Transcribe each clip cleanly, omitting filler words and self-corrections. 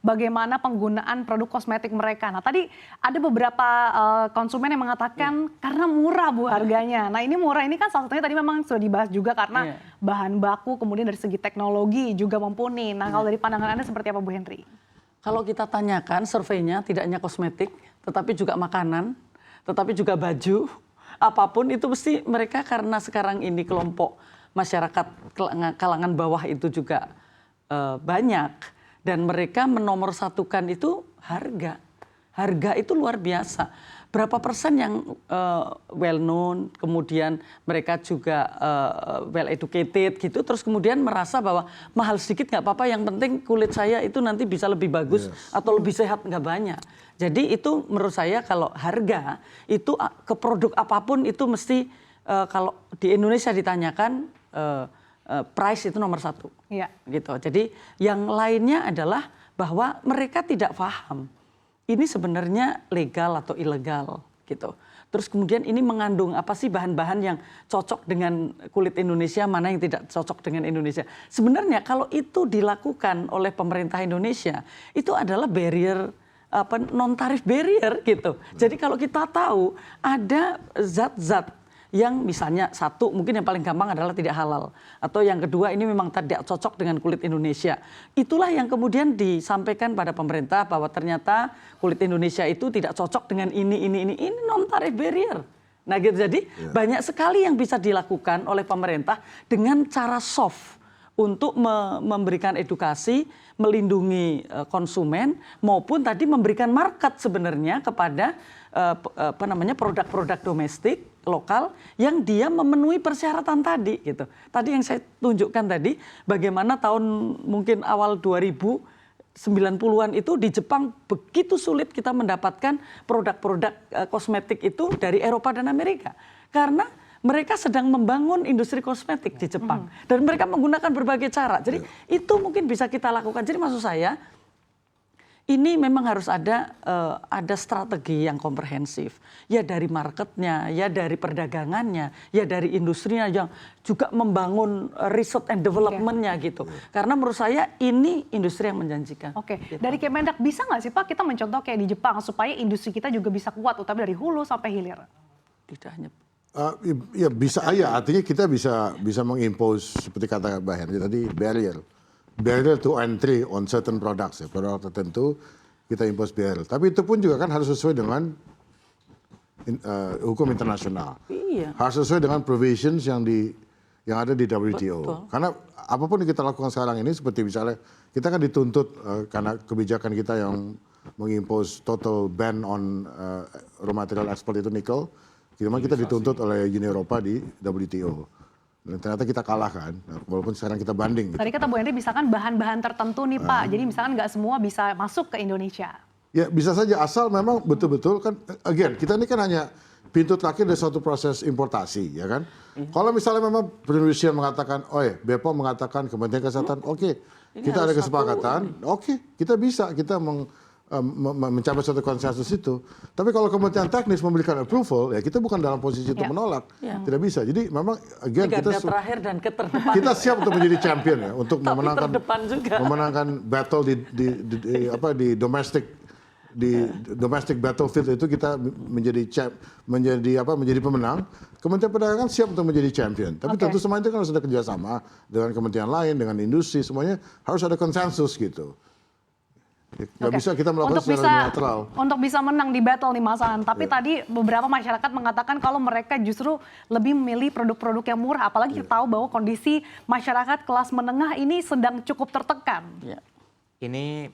bagaimana penggunaan produk kosmetik mereka. Nah tadi ada beberapa konsumen yang mengatakan karena murah Bu harganya. Nah ini murah ini kan salah satunya tadi memang sudah dibahas juga karena bahan baku, kemudian dari segi teknologi juga mumpuni. Nah kalau dari pandangan Anda seperti apa Bu Henry? Kalau kita tanyakan surveinya tidak hanya kosmetik, tetapi juga makanan, tetapi juga baju, apapun itu mesti mereka karena sekarang ini kelompok masyarakat kalangan bawah itu juga banyak. Dan mereka menomorsatukan itu harga. Harga itu luar biasa. Berapa persen yang well known, kemudian mereka juga well educated gitu, terus kemudian merasa bahwa mahal sedikit nggak apa-apa, yang penting kulit saya itu nanti bisa lebih bagus atau lebih sehat, nggak banyak. Jadi itu menurut saya kalau harga itu ke produk apapun itu mesti kalau di Indonesia ditanyakan price itu nomor satu. Gitu. Jadi yang lainnya adalah bahwa mereka tidak paham ini sebenarnya legal atau ilegal gitu. Terus kemudian ini mengandung apa sih bahan-bahan yang cocok dengan kulit Indonesia, mana yang tidak cocok dengan Indonesia. Sebenarnya kalau itu dilakukan oleh pemerintah Indonesia, itu adalah barrier non tarif barrier gitu. Jadi kalau kita tahu ada zat-zat yang misalnya satu mungkin yang paling gampang adalah tidak halal, atau yang kedua ini memang tidak cocok dengan kulit Indonesia. Itulah yang kemudian disampaikan pada pemerintah bahwa ternyata kulit Indonesia itu tidak cocok dengan ini non tarif barrier. Nah gitu, jadi banyak sekali yang bisa dilakukan oleh pemerintah dengan cara soft untuk memberikan edukasi, melindungi konsumen, maupun tadi memberikan market sebenarnya kepada produk-produk domestik lokal yang dia memenuhi persyaratan tadi gitu. Tadi yang saya tunjukkan tadi bagaimana tahun mungkin awal 2090-an itu di Jepang begitu sulit kita mendapatkan produk-produk kosmetik itu dari Eropa dan Amerika. Karena mereka sedang membangun industri kosmetik di Jepang dan mereka menggunakan berbagai cara. Jadi itu mungkin bisa kita lakukan. Jadi maksud saya ini memang harus ada strategi yang komprehensif. Ya dari marketnya, ya dari perdagangannya, ya dari industrinya yang juga membangun research and development-nya gitu. Karena menurut saya ini industri yang menjanjikan. Gitu. Dari Kemendak bisa nggak sih Pak kita mencontoh kayak di Jepang supaya industri kita juga bisa kuat, utama dari hulu sampai hilir? Tidak hanya. Ya bisa aja, artinya kita bisa mengimpose seperti kata Mbak Henry tadi barrier to entry on certain products, ya, produk tertentu kita impose barrier. Tapi itu pun juga kan harus sesuai dengan hukum internasional. Harus sesuai dengan provisions yang ada di WTO. Betul. Karena apapun yang kita lakukan sekarang ini seperti misalnya kita kan dituntut karena kebijakan kita yang mengimpose total ban on raw material export itu nikel. Kita dituntut oleh Uni Eropa di WTO. Dan ternyata kita kalah kan, walaupun sekarang kita banding. Tadi kata Bu Henry misalkan bahan-bahan tertentu nih Pak, jadi misalkan nggak semua bisa masuk ke Indonesia. Ya bisa saja, asal memang betul-betul kan, again kita ini kan hanya pintu terakhir dari suatu proses importasi, ya kan. Kalau misalnya memang perindustrian mengatakan, BPOM mengatakan, Kementerian Kesehatan, kita ada kesepakatan, kita bisa, kita mencapai suatu konsensus itu. Tapi kalau Kementerian Teknis memberikan approval, ya kita bukan dalam posisi untuk menolak, tidak bisa. Jadi memang again kita siap untuk menjadi champion ya, untuk memenangkan battle di domestic battlefield itu kita menjadi pemenang. Kementerian Perdagangan siap untuk menjadi champion. Tapi tentu semua itu kan harus ada kerjasama dengan kementerian lain, dengan industri, semuanya harus ada konsensus gitu. Nggak bisa kita melakukan secara netral. Untuk bisa menang di battle nih Mas An. Tapi tadi beberapa masyarakat mengatakan kalau mereka justru lebih memilih produk-produk yang murah. Apalagi kita tahu bahwa kondisi masyarakat kelas menengah ini sedang cukup tertekan. Ini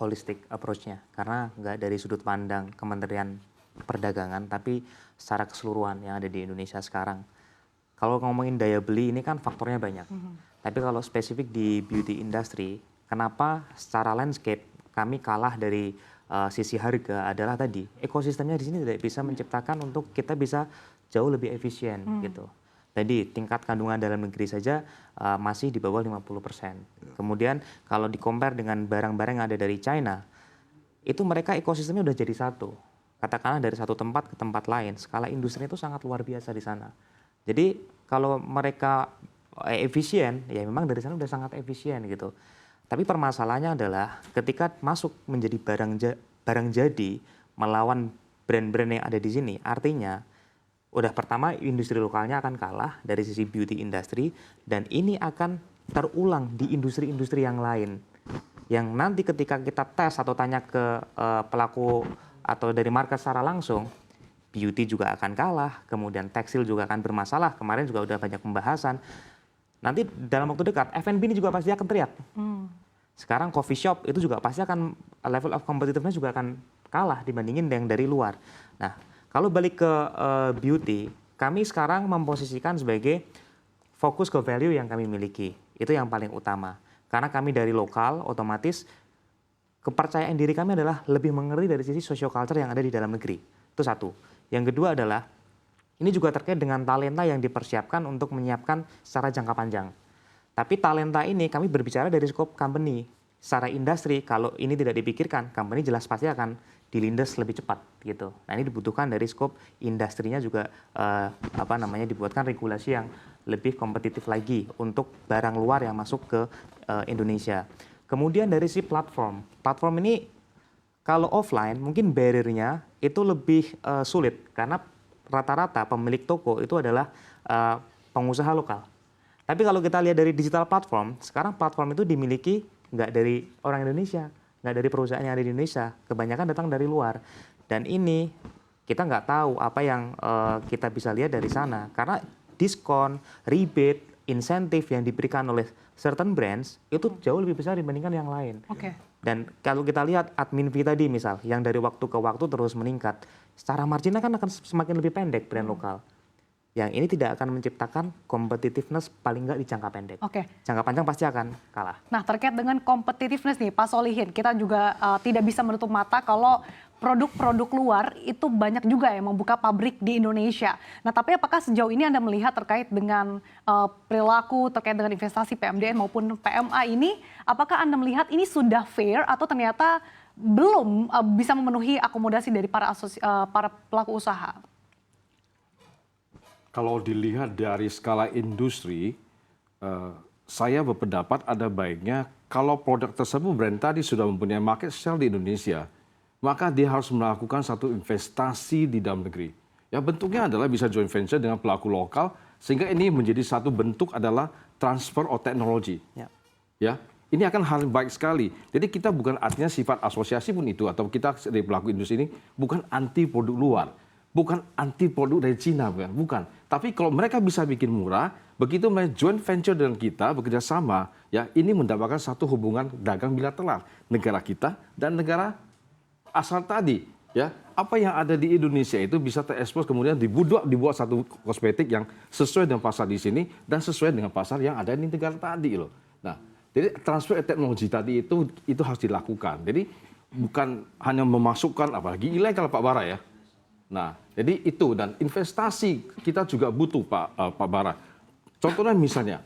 holistic approach-nya. Karena nggak dari sudut pandang Kementerian Perdagangan, tapi secara keseluruhan yang ada di Indonesia sekarang. Kalau ngomongin daya beli ini kan faktornya banyak. Tapi kalau spesifik di beauty industry, kenapa secara landscape kami kalah dari sisi harga adalah tadi ekosistemnya di sini tidak bisa menciptakan untuk kita bisa jauh lebih efisien gitu. Jadi tingkat kandungan dalam negeri saja masih di bawah 50%. Kemudian kalau di-compare dengan barang-barang yang ada dari China, itu mereka ekosistemnya udah jadi satu. Katakanlah dari satu tempat ke tempat lain, skala industri itu sangat luar biasa di sana. Jadi kalau mereka efisien, ya memang dari sana udah sangat efisien gitu. Tapi permasalahannya adalah ketika masuk menjadi barang jadi melawan brand-brand yang ada di sini, artinya udah pertama industri lokalnya akan kalah dari sisi beauty industry, dan ini akan terulang di industri-industri yang lain. Yang nanti ketika kita tes atau tanya ke pelaku atau dari market secara langsung, beauty juga akan kalah, kemudian tekstil juga akan bermasalah. Kemarin juga udah banyak pembahasan. Nanti dalam waktu dekat, F&B ini juga pasti akan teriak. Sekarang coffee shop itu juga pasti akan, level of competitiveness juga akan kalah dibandingin yang dari luar. Nah, kalau balik ke beauty, kami sekarang memposisikan sebagai fokus ke value yang kami miliki. Itu yang paling utama. Karena kami dari lokal, otomatis kepercayaan diri kami adalah lebih mengerti dari sisi social culture yang ada di dalam negeri. Itu satu. Yang kedua adalah, ini juga terkait dengan talenta yang dipersiapkan untuk menyiapkan secara jangka panjang. Tapi talenta ini kami berbicara dari skop company. Secara industri, kalau ini tidak dipikirkan, company jelas pasti akan dilindas lebih cepat gitu. Nah, ini dibutuhkan dari skop industrinya juga dibuatkan regulasi yang lebih kompetitif lagi untuk barang luar yang masuk ke Indonesia. Kemudian dari si platform ini kalau offline mungkin barrier-nya itu lebih sulit karena rata-rata pemilik toko itu adalah pengusaha lokal. Tapi kalau kita lihat dari digital platform, sekarang platform itu dimiliki nggak dari orang Indonesia, nggak dari perusahaan yang ada di Indonesia, kebanyakan datang dari luar. Dan ini kita nggak tahu apa yang kita bisa lihat dari sana, karena diskon, rebate, insentif yang diberikan oleh certain brands itu jauh lebih besar dibandingkan yang lain. Dan kalau kita lihat admin fee tadi misal, yang dari waktu ke waktu terus meningkat, secara marginnya kan akan semakin lebih pendek brand lokal. Yang ini tidak akan menciptakan competitiveness paling nggak di jangka pendek. Jangka panjang pasti akan kalah. Nah, terkait dengan competitiveness nih, Pak Solihin, kita juga tidak bisa menutup mata kalau produk-produk luar itu banyak juga yang membuka pabrik di Indonesia. Nah, tapi apakah sejauh ini Anda melihat terkait dengan perilaku, terkait dengan investasi PMDN maupun PMA ini, apakah Anda melihat ini sudah fair atau ternyata belum bisa memenuhi akomodasi dari para pelaku usaha? Kalau dilihat dari skala industri, saya berpendapat ada baiknya kalau produk tersebut brand tadi sudah mempunyai market share di Indonesia, maka dia harus melakukan satu investasi di dalam negeri. Ya, bentuknya adalah bisa joint venture dengan pelaku lokal, sehingga ini menjadi satu bentuk adalah transfer of technology. Ya, ini akan hal yang baik sekali. Jadi kita bukan artinya sifat asosiasi pun itu, atau kita dari pelaku industri ini bukan anti produk luar. Bukan anti produk dari Cina, bukan. Tapi kalau mereka bisa bikin murah, begitu mereka joint venture dengan kita, bekerja sama, ya ini mendapatkan satu hubungan dagang bilateral negara kita dan negara asal tadi. Ya, apa yang ada di Indonesia itu bisa terekspos kemudian dibuat satu kosmetik yang sesuai dengan pasar di sini dan sesuai dengan pasar yang ada di negara tadi loh. Nah, jadi transfer teknologi tadi itu harus dilakukan. Jadi bukan hanya memasukkan, apalagi ilegal Pak Bara ya. Nah, jadi itu, dan investasi kita juga butuh Pak Bara. Contohnya misalnya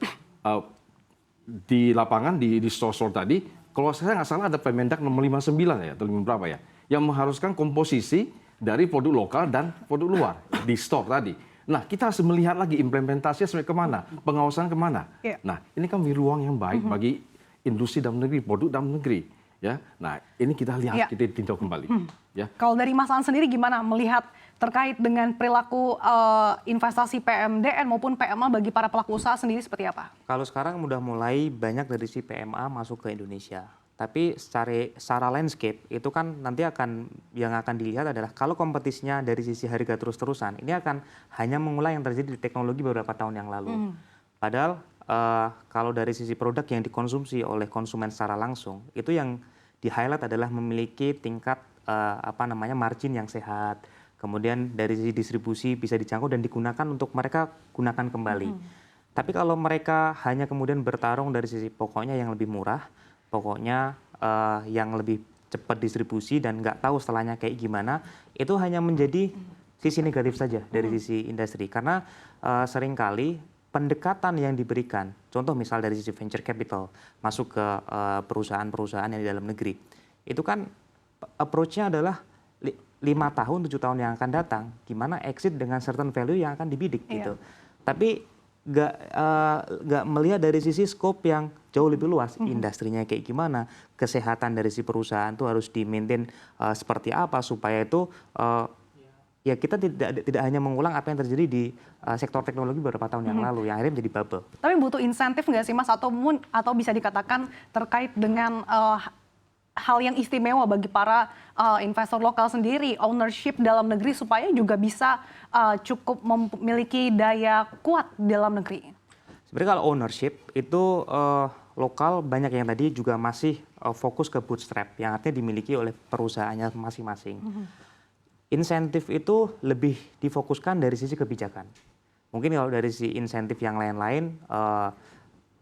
di lapangan di store tadi, kalau saya nggak salah ada Permendak nomor 59 ya, atau berapa ya, yang mengharuskan komposisi dari produk lokal dan produk luar di store tadi. Nah, kita harus melihat lagi implementasinya sampai kemana, pengawasan kemana. Nah, ini kan ruang yang baik bagi industri dalam negeri, produk dalam negeri. Ya, nah ini kita lihat, kita tinjau kembali. Ya. Kalau dari Mas Aan sendiri gimana melihat terkait dengan perilaku investasi PMDN maupun PMA bagi para pelaku usaha sendiri seperti apa? Kalau sekarang udah mulai banyak dari si PMA masuk ke Indonesia. Tapi secara landscape itu kan nanti yang akan dilihat adalah kalau kompetisinya dari sisi harga terus-terusan, ini akan hanya mengulang yang terjadi di teknologi beberapa tahun yang lalu. Padahal kalau dari sisi produk yang dikonsumsi oleh konsumen secara langsung, itu yang di-highlight adalah memiliki tingkat margin yang sehat. Kemudian dari sisi distribusi bisa dijangkau dan digunakan untuk mereka gunakan kembali. Tapi kalau mereka hanya kemudian bertarung dari sisi pokoknya yang lebih murah, pokoknya yang lebih cepat distribusi dan nggak tahu setelahnya kayak gimana, itu hanya menjadi sisi negatif saja dari sisi industri. Karena seringkali pendekatan yang diberikan, contoh misal dari sisi venture capital, masuk ke perusahaan-perusahaan yang di dalam negeri, itu kan approach-nya adalah 5 tahun, 7 tahun yang akan datang, gimana exit dengan certain value yang akan dibidik gitu. Tapi nggak melihat dari sisi scope yang jauh lebih luas, industrinya kayak gimana, kesehatan dari si perusahaan tuh harus di-maintain seperti apa supaya itu ya kita tidak hanya mengulang apa yang terjadi di sektor teknologi beberapa tahun yang lalu yang akhirnya menjadi bubble. Tapi butuh insentif nggak sih Mas, atau bisa dikatakan terkait dengan hal yang istimewa bagi para investor lokal sendiri, ownership dalam negeri supaya juga bisa cukup memiliki daya kuat dalam negeri? Sebenarnya kalau ownership itu lokal banyak yang tadi juga masih fokus ke bootstrap yang artinya dimiliki oleh perusahaannya masing-masing. Insentif itu lebih difokuskan dari sisi kebijakan. Mungkin kalau dari sisi insentif yang lain-lain,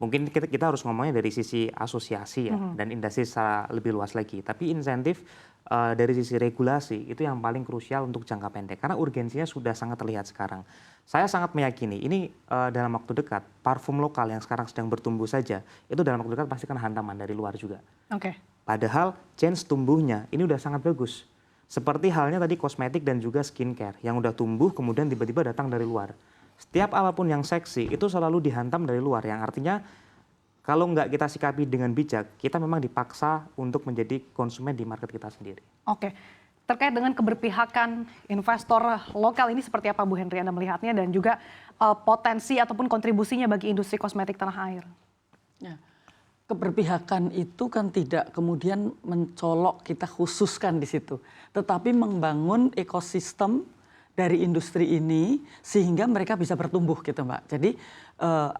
mungkin kita harus ngomongnya dari sisi asosiasi ya, dan industri secara lebih luas lagi. Tapi insentif dari sisi regulasi itu yang paling krusial untuk jangka pendek, karena urgensinya sudah sangat terlihat sekarang. Saya sangat meyakini ini dalam waktu dekat, parfum lokal yang sekarang sedang bertumbuh saja, itu dalam waktu dekat pasti kan hantaman dari luar juga. Oke. Padahal chance tumbuhnya ini udah sangat bagus. Seperti halnya tadi kosmetik dan juga skincare yang udah tumbuh kemudian tiba-tiba datang dari luar. Setiap apapun yang seksi itu selalu dihantam dari luar, yang artinya kalau nggak kita sikapi dengan bijak, kita memang dipaksa untuk menjadi konsumen di market kita sendiri. Oke. Terkait dengan keberpihakan investor lokal ini seperti apa Bu Henry Anda melihatnya, dan juga potensi ataupun kontribusinya bagi industri kosmetik tanah air? Ya. Keberpihakan itu kan tidak kemudian mencolok kita khususkan di situ, tetapi membangun ekosistem dari industri ini sehingga mereka bisa bertumbuh gitu Mbak. Jadi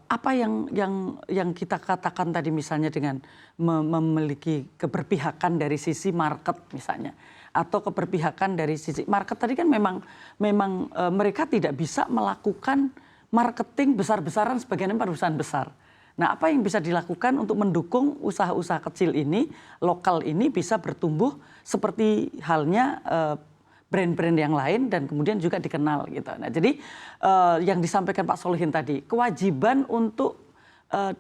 apa yang kita katakan tadi misalnya dengan memiliki keberpihakan dari sisi market misalnya, atau keberpihakan dari sisi market tadi kan memang mereka tidak bisa melakukan marketing besar-besaran sebagaimana perusahaan besar. Nah, apa yang bisa dilakukan untuk mendukung usaha-usaha kecil ini, lokal ini bisa bertumbuh seperti halnya brand-brand yang lain dan kemudian juga dikenal gitu. Nah, jadi yang disampaikan Pak Solihin tadi, kewajiban untuk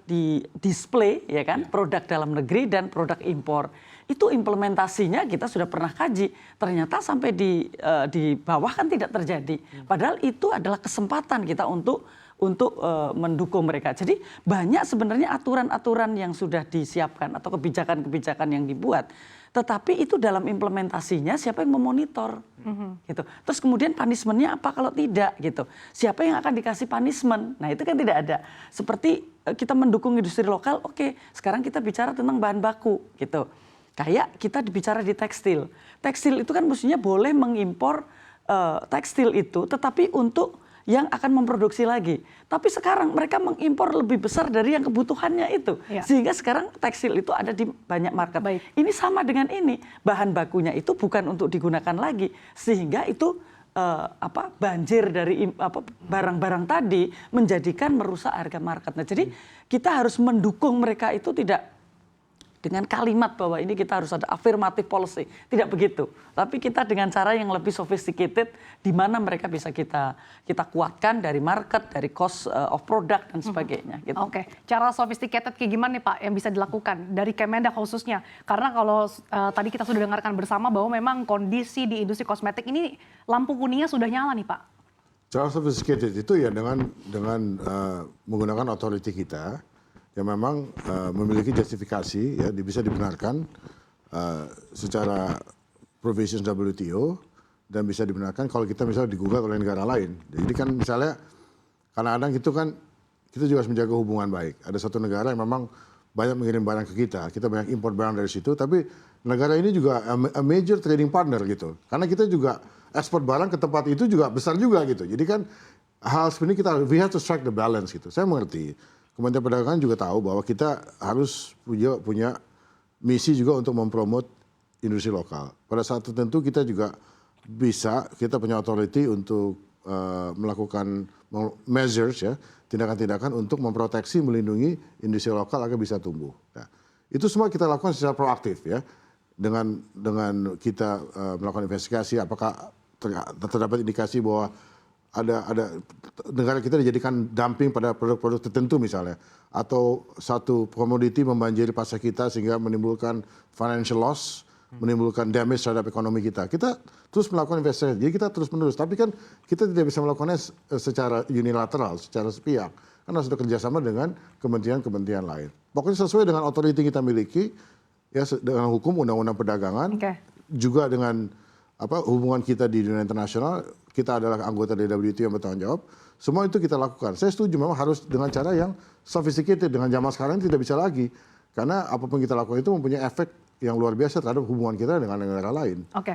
di display ya kan, produk dalam negeri dan produk impor. Itu implementasinya kita sudah pernah kaji. Ternyata sampai di bawah kan tidak terjadi. Padahal itu adalah kesempatan kita untuk mendukung mereka. Jadi banyak sebenarnya aturan-aturan yang sudah disiapkan atau kebijakan-kebijakan yang dibuat. Tetapi itu dalam implementasinya siapa yang memonitor, gitu. Terus kemudian punishment-nya apa kalau tidak, gitu. Siapa yang akan dikasih punishment? Nah itu kan tidak ada. Seperti kita mendukung industri lokal, oke, sekarang kita bicara tentang bahan baku, gitu. Kayak kita bicara di tekstil. Tekstil itu kan mestinya boleh mengimpor tekstil itu, tetapi untuk yang akan memproduksi lagi. Tapi sekarang mereka mengimpor lebih besar dari yang kebutuhannya itu. Ya. Sehingga sekarang tekstil itu ada di banyak market. Baik. Ini sama dengan ini. Bahan bakunya itu bukan untuk digunakan lagi. Sehingga itu banjir dari barang-barang tadi menjadikan merusak harga market. Nah, jadi kita harus mendukung mereka itu tidak dengan kalimat bahwa ini kita harus ada affirmative policy. Tidak begitu. Tapi kita dengan cara yang lebih sophisticated, di mana mereka bisa kita kuatkan dari market, dari cost of product, dan sebagainya. Gitu. Oke. Cara sophisticated kayak gimana nih Pak yang bisa dilakukan dari Kemendak khususnya? Karena kalau tadi kita sudah dengarkan bersama bahwa memang kondisi di industri kosmetik ini lampu kuningnya sudah nyala nih Pak. Cara sophisticated itu ya dengan menggunakan authority kita, yang memang memiliki justifikasi, ya bisa dibenarkan secara provisions WTO dan bisa dibenarkan kalau kita misalnya digugat oleh negara lain. Jadi kan misalnya kadang-kadang itu kan kita juga harus menjaga hubungan baik. Ada satu negara yang memang banyak mengirim barang ke kita banyak impor barang dari situ, tapi negara ini juga a major trading partner gitu. Karena kita juga ekspor barang ke tempat itu juga besar juga gitu. Jadi kan hal seperti ini we have to strike the balance gitu. Saya mengerti. Kementerian Perdagangan juga tahu bahwa kita harus punya misi juga untuk mempromot industri lokal. Pada saat tertentu kita juga kita punya authority untuk melakukan measures ya, tindakan-tindakan untuk memproteksi, melindungi industri lokal agar bisa tumbuh. Nah, itu semua kita lakukan secara proaktif ya, dengan kita melakukan investigasi apakah terdapat indikasi bahwa ada negara kita dijadikan dumping pada produk-produk tertentu misalnya, atau satu komoditi membanjiri pasar kita sehingga menimbulkan financial loss, menimbulkan damage terhadap ekonomi kita. Kita terus melakukan investigasi, jadi kita terus menerus. Tapi kan kita tidak bisa melakukannya secara unilateral, secara sepihak. kan harus ada kerjasama dengan kementerian-kementerian lain. Pokoknya sesuai dengan otoriti kita miliki, ya dengan hukum undang-undang perdagangan, juga dengan hubungan kita di dunia internasional, kita adalah anggota dari WTO yang bertanggung jawab. Semua itu kita lakukan. Saya setuju memang harus dengan cara yang sophisticated. Dengan zaman sekarang tidak bisa lagi. Karena apapun kita lakukan itu mempunyai efek yang luar biasa terhadap hubungan kita dengan negara lain. Oke.